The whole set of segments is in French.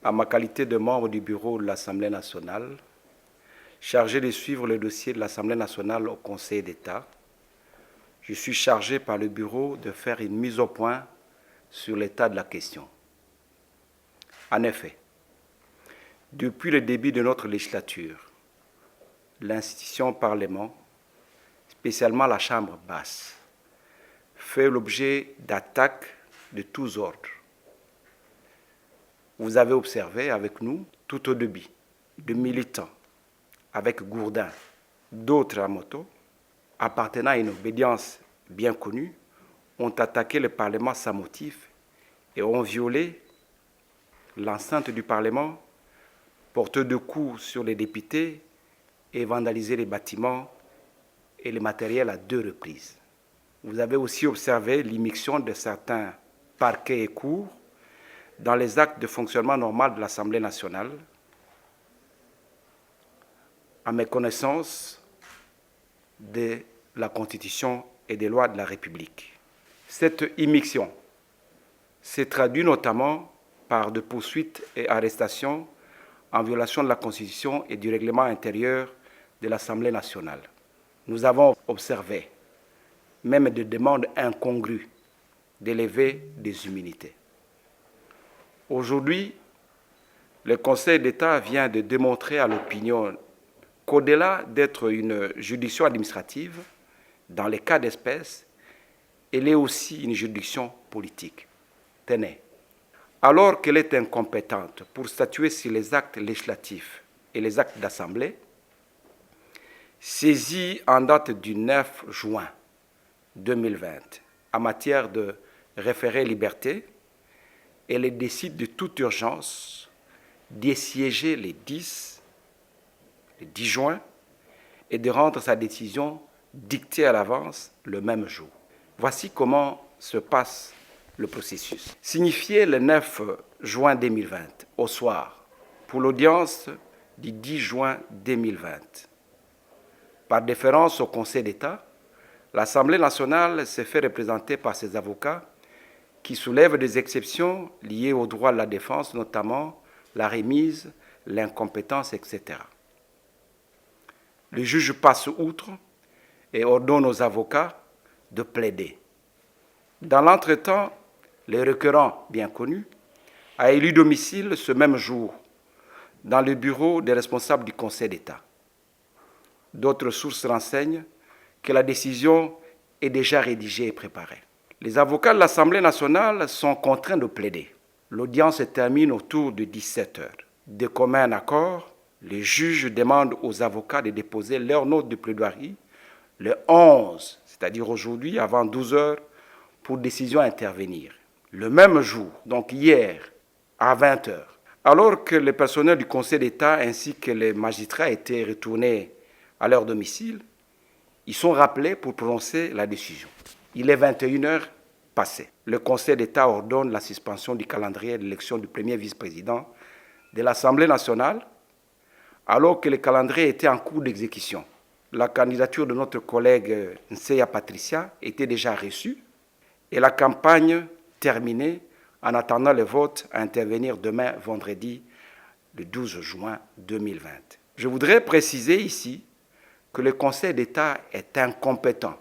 en ma qualité de membre du bureau de l'Assemblée nationale, chargé de suivre le dossier de l'Assemblée nationale au Conseil d'État, je suis chargé par le bureau de faire une mise au point sur l'état de la question. En effet, depuis le début de notre législature, l'institution Parlement, spécialement la Chambre basse, fait l'objet d'attaques de tous ordres. Vous avez observé avec nous, tout au début, de militants, avec Gourdin, d'autres à moto, appartenant à une obédience bien connue, ont attaqué le Parlement sans motif et ont violé l'enceinte du Parlement, porté de coups sur les députés et vandalisé les bâtiments et le matériel à 2 reprises. Vous avez aussi observé l'immixtion de certains parquets et cours dans les actes de fonctionnement normal de l'Assemblée nationale, à méconnaissance de la Constitution et des lois de la République. Cette immixtion s'est traduite notamment par de poursuites et arrestations en violation de la Constitution et du règlement intérieur de l'Assemblée nationale. Nous avons observé même des demandes incongrues d'élever des immunités. Aujourd'hui, le Conseil d'État vient de démontrer à l'opinion qu'au-delà d'être une juridiction administrative, dans les cas d'espèce, elle est aussi une juridiction politique. Tenez, alors qu'elle est incompétente pour statuer sur les actes législatifs et les actes d'assemblée, saisie en date du 9 juin 2020 en matière de référé liberté, elle décide de toute urgence d'assiéger les 10 juin et de rendre sa décision dictée à l'avance le même jour. Voici comment se passe le processus. Signifié le 9 juin 2020 au soir pour l'audience du 10 juin 2020. Par déférence au Conseil d'État, l'Assemblée nationale s'est fait représenter par ses avocats qui soulèvent des exceptions liées au droit de la défense, notamment la remise, l'incompétence, etc. Le juge passe outre et ordonne aux avocats de plaider. Dans l'entretemps, le requérant, bien connu, a élu domicile ce même jour dans le bureau des responsables du Conseil d'État. D'autres sources renseignent que la décision est déjà rédigée et préparée. Les avocats de l'Assemblée nationale sont contraints de plaider. L'audience se termine autour de 17 heures. De commun accord, les juges demandent aux avocats de déposer leur note de plaidoirie le 11, c'est-à-dire aujourd'hui, avant 12 heures, pour décision à intervenir. Le même jour, donc hier, à 20 heures, alors que le personnel du Conseil d'État ainsi que les magistrats étaient retournés à leur domicile, ils sont rappelés pour prononcer la décision. Il est 21 heures passées. Le Conseil d'État ordonne la suspension du calendrier de l'élection du premier vice-président de l'Assemblée nationale, alors que le calendrier était en cours d'exécution. La candidature de notre collègue Nseya Patricia était déjà reçue et la campagne terminée en attendant le vote à intervenir demain, vendredi, le 12 juin 2020. Je voudrais préciser ici que le Conseil d'État est incompétent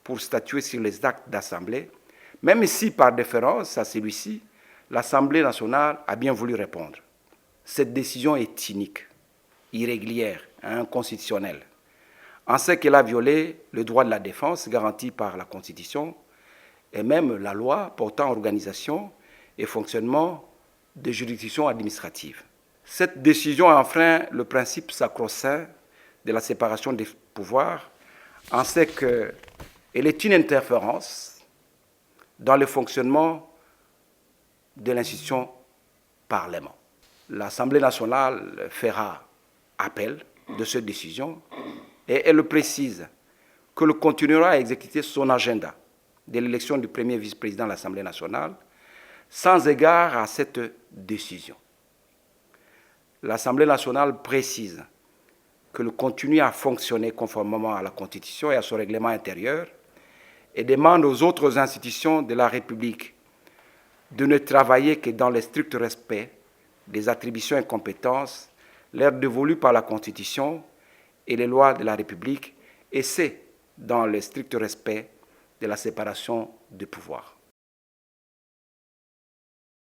pour statuer sur les actes d'Assemblée, même si, par déférence à celui-ci, l'Assemblée nationale a bien voulu répondre. Cette décision est inique, irrégulière, inconstitutionnelle, en ce qu'elle a violé le droit de la défense garanti par la Constitution et même la loi portant organisation et fonctionnement des juridictions administratives. Cette décision enfreint le principe sacro-saint de la séparation des pouvoirs, en ce qu'elle est une interférence dans le fonctionnement de l'institution Parlement. L'Assemblée nationale fera appel de cette décision et elle précise qu'elle continuera à exécuter son agenda de l'élection du premier vice-président de l'Assemblée nationale sans égard à cette décision. L'Assemblée nationale précise qu'elle continue à fonctionner conformément à la Constitution et à son règlement intérieur et demande aux autres institutions de la République de ne travailler que dans le strict respect des attributions et compétences leur dévolues par la Constitution et les lois de la République, et c'est dans le strict respect de la séparation des pouvoirs.